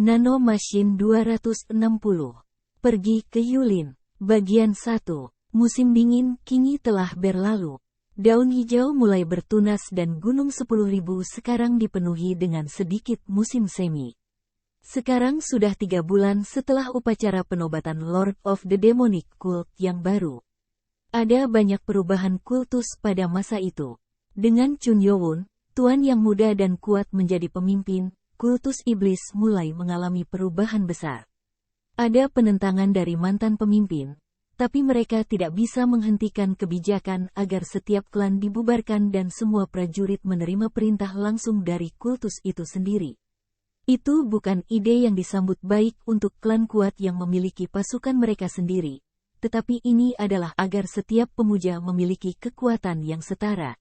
Nano Machine 260. Pergi ke Yulin. Bagian 1. Musim dingin kini telah berlalu. Daun hijau mulai bertunas dan Gunung 10.000 sekarang dipenuhi dengan sedikit musim semi. Sekarang sudah 3 bulan setelah upacara penobatan Lord of the Demonic Cult yang baru. Ada banyak perubahan kultus pada masa itu. Dengan Chun Yowon, tuan yang muda dan kuat menjadi pemimpin, kultus iblis mulai mengalami perubahan besar. Ada penentangan dari mantan pemimpin, tapi mereka tidak bisa menghentikan kebijakan agar setiap klan dibubarkan dan semua prajurit menerima perintah langsung dari kultus itu sendiri. Itu bukan ide yang disambut baik untuk klan kuat yang memiliki pasukan mereka sendiri, tetapi ini adalah agar setiap pemuja memiliki kekuatan yang setara.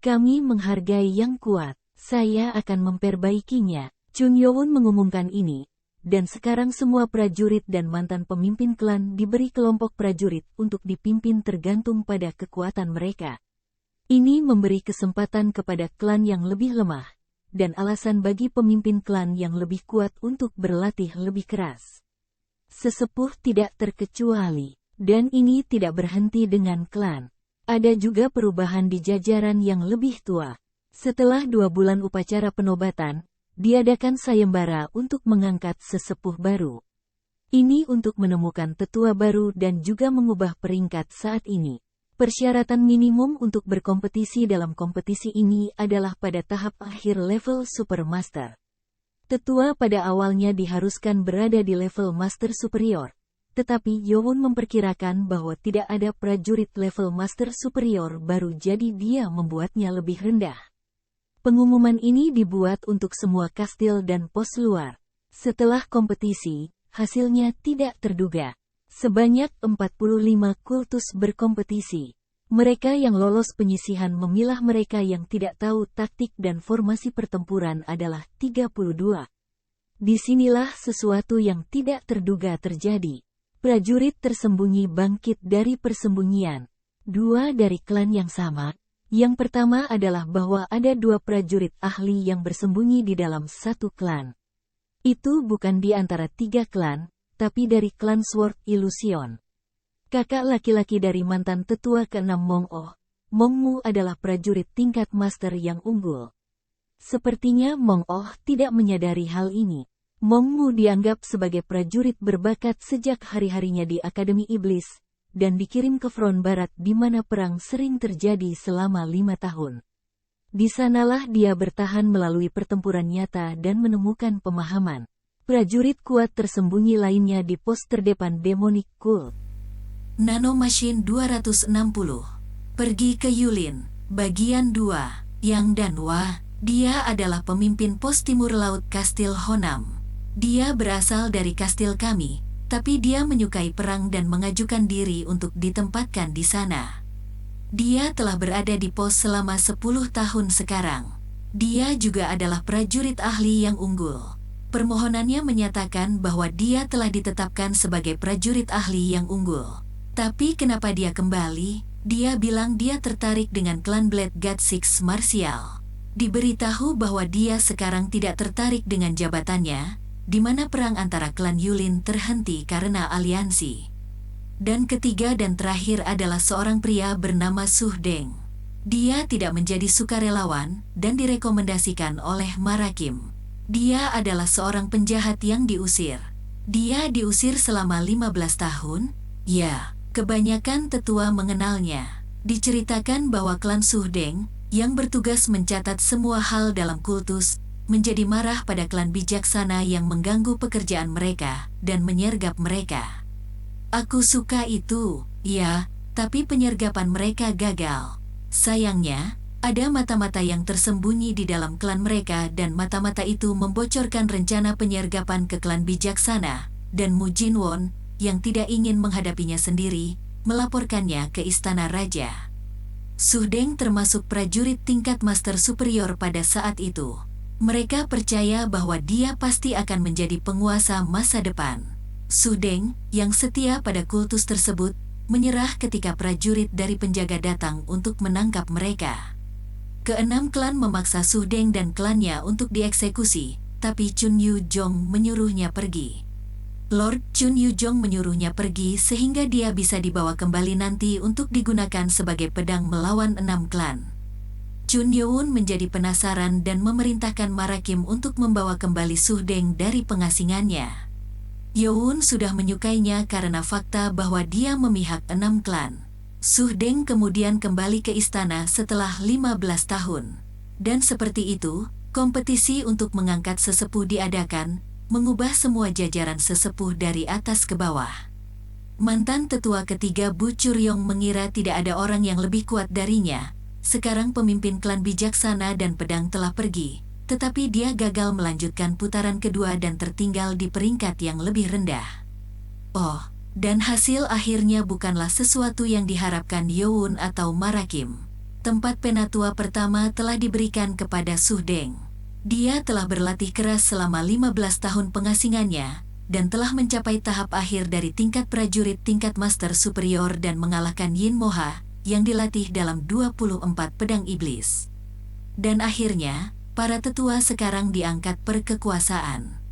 Kami menghargai yang kuat, saya akan memperbaikinya. Chun Yowon mengumumkan ini. Dan sekarang semua prajurit dan mantan pemimpin klan diberi kelompok prajurit untuk dipimpin tergantung pada kekuatan mereka. Ini memberi kesempatan kepada klan yang lebih lemah, dan alasan bagi pemimpin klan yang lebih kuat untuk berlatih lebih keras. Sesepuh tidak terkecuali, dan ini tidak berhenti dengan klan. Ada juga perubahan di jajaran yang lebih tua. Setelah 2 bulan upacara penobatan, diadakan sayembara untuk mengangkat sesepuh baru. Ini untuk menemukan tetua baru dan juga mengubah peringkat saat ini. Persyaratan minimum untuk berkompetisi dalam kompetisi ini adalah pada tahap akhir level Supermaster. Tetua pada awalnya diharuskan berada di level Master Superior, tetapi Yowon memperkirakan bahwa tidak ada prajurit level Master Superior baru jadi dia membuatnya lebih rendah. Pengumuman ini dibuat untuk semua kastil dan pos luar. Setelah kompetisi, hasilnya tidak terduga. Sebanyak 45 kultus berkompetisi. Mereka yang lolos penyisihan memilah mereka yang tidak tahu taktik dan formasi pertempuran adalah 32. Disinilah sesuatu yang tidak terduga terjadi. Prajurit tersembunyi bangkit dari persembunyian. 2 dari klan yang sama. Yang pertama adalah bahwa ada 2 prajurit ahli yang bersembunyi di dalam satu klan. Itu bukan di antara 3 klan, tapi dari klan Sword Illusion. Kakak laki-laki dari mantan tetua ke-6 Mong-Oh, Mong-Mu adalah prajurit tingkat master yang unggul. Sepertinya Mong-Oh tidak menyadari hal ini. Mong-Mu dianggap sebagai prajurit berbakat sejak hari-harinya di Akademi Iblis, dan dikirim ke front barat di mana perang sering terjadi selama 5 tahun. Di sanalah dia bertahan melalui pertempuran nyata dan menemukan pemahaman. Prajurit kuat tersembunyi lainnya di pos terdepan Demonic Cult. Nano Machine 260. Pergi ke Yulin. Bagian 2. Yang Danwa, dia adalah pemimpin pos timur laut Kastil Honam. Dia berasal dari kastil kami, tapi dia menyukai perang dan mengajukan diri untuk ditempatkan di sana. Dia telah berada di pos selama 10 tahun sekarang. Dia juga adalah prajurit ahli yang unggul. Permohonannya menyatakan bahwa dia telah ditetapkan sebagai prajurit ahli yang unggul. Tapi kenapa dia kembali? Dia bilang dia tertarik dengan klan Blade God Six Martial. Diberitahu bahwa dia sekarang tidak tertarik dengan jabatannya, di mana perang antara klan Yulin terhenti karena aliansi. Dan ketiga dan terakhir adalah seorang pria bernama Suh Deng. Dia tidak menjadi sukarelawan dan direkomendasikan oleh Marakim. Dia adalah seorang penjahat yang diusir. Dia diusir selama 15 tahun. Ya, kebanyakan tetua mengenalnya. Diceritakan bahwa klan Suh Deng, yang bertugas mencatat semua hal dalam kultus, menjadi marah pada klan bijaksana yang mengganggu pekerjaan mereka dan menyergap mereka. Aku suka itu, ya, tapi penyergapan mereka gagal. Sayangnya, ada mata-mata yang tersembunyi di dalam klan mereka dan mata-mata itu membocorkan rencana penyergapan ke klan bijaksana, dan Mu Jinwon, yang tidak ingin menghadapinya sendiri, melaporkannya ke istana raja. Suh Deng termasuk prajurit tingkat master superior pada saat itu. Mereka percaya bahwa dia pasti akan menjadi penguasa masa depan. Suh Deng, yang setia pada kultus tersebut, menyerah ketika prajurit dari penjaga datang untuk menangkap mereka. Keenam klan memaksa Suh Deng dan klannya untuk dieksekusi, tapi Chun Yu-jong menyuruhnya pergi. Lord Chun Yu-jong menyuruhnya pergi sehingga dia bisa dibawa kembali nanti untuk digunakan sebagai pedang melawan 6 klan. Chun Youn menjadi penasaran dan memerintahkan Marakim untuk membawa kembali Suhdeng dari pengasingannya. Youn sudah menyukainya karena fakta bahwa dia memihak 6 klan. Suhdeng kemudian kembali ke istana setelah 15 tahun. Dan seperti itu, kompetisi untuk mengangkat sesepuh diadakan, mengubah semua jajaran sesepuh dari atas ke bawah. Mantan tetua ketiga Bu Churyong mengira tidak ada orang yang lebih kuat darinya. Sekarang pemimpin klan bijaksana dan pedang telah pergi, tetapi dia gagal melanjutkan putaran kedua dan tertinggal di peringkat yang lebih rendah. Oh, dan hasil akhirnya bukanlah sesuatu yang diharapkan Youn atau Marakim. Tempat penatua pertama telah diberikan kepada Suhdeng. Dia telah berlatih keras selama 15 tahun pengasingannya, dan telah mencapai tahap akhir dari tingkat prajurit tingkat master superior dan mengalahkan Yin Moha, yang dilatih dalam 24 pedang iblis. Dan akhirnya, para tetua sekarang diangkat per kekuasaan.